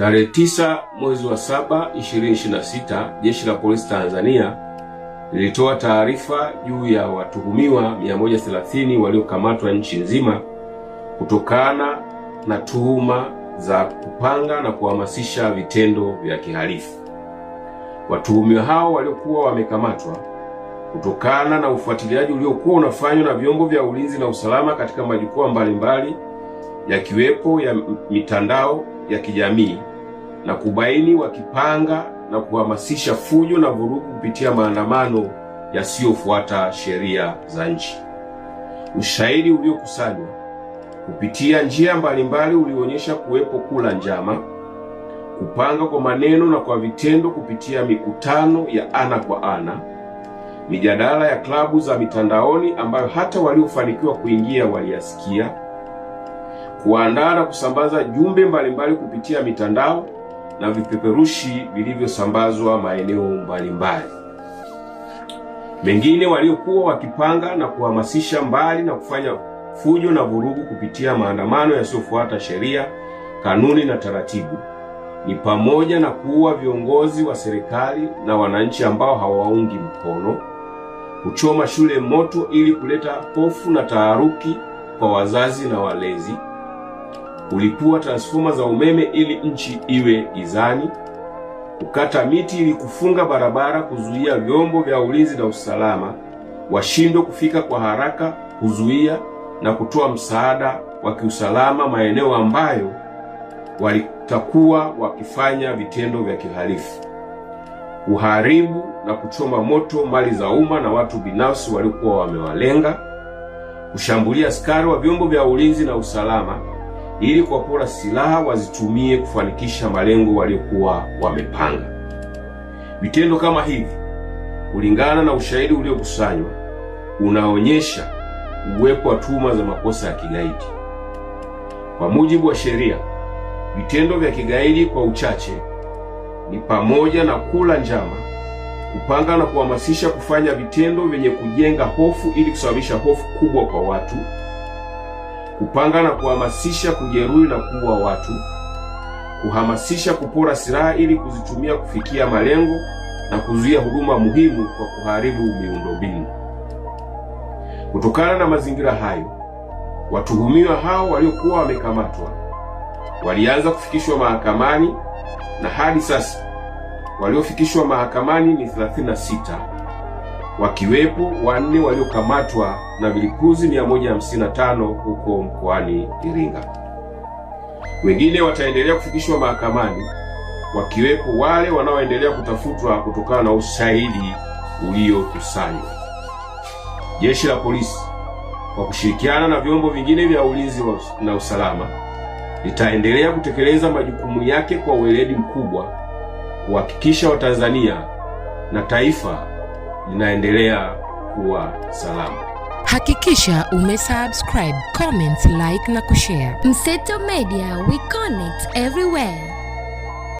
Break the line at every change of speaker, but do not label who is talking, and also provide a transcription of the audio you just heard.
Tarehe 9 mwezi wa 7 2026, Jeshi la Polisi Tanzania lilitoa taarifa juu ya watuhumiwa 130 waliokamatwa nchi nzima kutokana na tuhuma za kupanga na kuhamasisha vitendo vya kihalifu. Watuhumiwa hao waliokuwa wamekamatwa kutokana na ufuatiliaji uliokuwa unafanywa na vyombo vya ulinzi na usalama katika majukwaa mbalimbali yakiwepo ya mitandao ya kijamii na kubaini wakipanga na kuhamasisha fujo na vurugu kupitia maandamano yasiyofuata sheria za nchi. Ushahidi uliokusanywa kupitia njia mbalimbali ulionyesha kuwepo kula njama, kupanga kwa maneno na kwa vitendo kupitia mikutano ya ana kwa ana, mijadala ya klabu za mitandaoni ambayo hata waliofanikiwa kuingia waliyasikia, kuandaa na kusambaza jumbe mbalimbali kupitia mitandao na vipeperushi vilivyosambazwa maeneo mbalimbali. Mengine waliokuwa wakipanga na kuhamasisha mbali na kufanya fujo na vurugu kupitia maandamano yasiyofuata sheria, kanuni na taratibu ni pamoja na kuua viongozi wa serikali na wananchi ambao hawaungi mkono, kuchoma shule moto ili kuleta hofu na taharuki kwa wazazi na walezi, kulipua transforma za umeme ili nchi iwe gizani, kukata miti ili kufunga barabara, kuzuia vyombo vya ulinzi na usalama washindwe kufika kwa haraka, kuzuia na kutoa msaada wa kiusalama maeneo ambayo walitakuwa wakifanya vitendo vya kihalifu, kuharibu na kuchoma moto mali za umma na watu binafsi waliokuwa wamewalenga, kushambulia askari wa vyombo vya ulinzi na usalama ili kuwapora silaha wazitumie kufanikisha malengo waliokuwa wamepanga. Vitendo kama hivi, kulingana na ushahidi uliokusanywa, unaonyesha uwepo wa tuhuma za makosa ya kigaidi. Kwa mujibu wa sheria, vitendo vya kigaidi kwa uchache ni pamoja na kula njama, kupanga na kuhamasisha kufanya vitendo vyenye kujenga hofu ili kusababisha hofu kubwa kwa watu, kupanga na kuhamasisha kujeruhi na kuua watu, kuhamasisha kupora silaha ili kuzitumia kufikia malengo na kuzuia huduma muhimu kwa kuharibu miundombinu. Kutokana na mazingira hayo, watuhumiwa hao waliokuwa wamekamatwa walianza kufikishwa mahakamani na hadi sasa waliofikishwa mahakamani ni 36, wakiwepo 4 waliokamatwa na vilipuzi 155 huko mkoani Iringa. Wengine wataendelea kufikishwa mahakamani, wakiwepo wale wanaoendelea kutafutwa kutokana na ushahidi uliokusanywa. Jeshi la Polisi kwa kushirikiana na vyombo vingine vya ulinzi na usalama litaendelea kutekeleza majukumu yake kwa weledi mkubwa kuhakikisha Watanzania na taifa linaendelea kuwa salama.
Hakikisha umesubscribe, comment, like na kushare.
Mseto Media, we connect everywhere.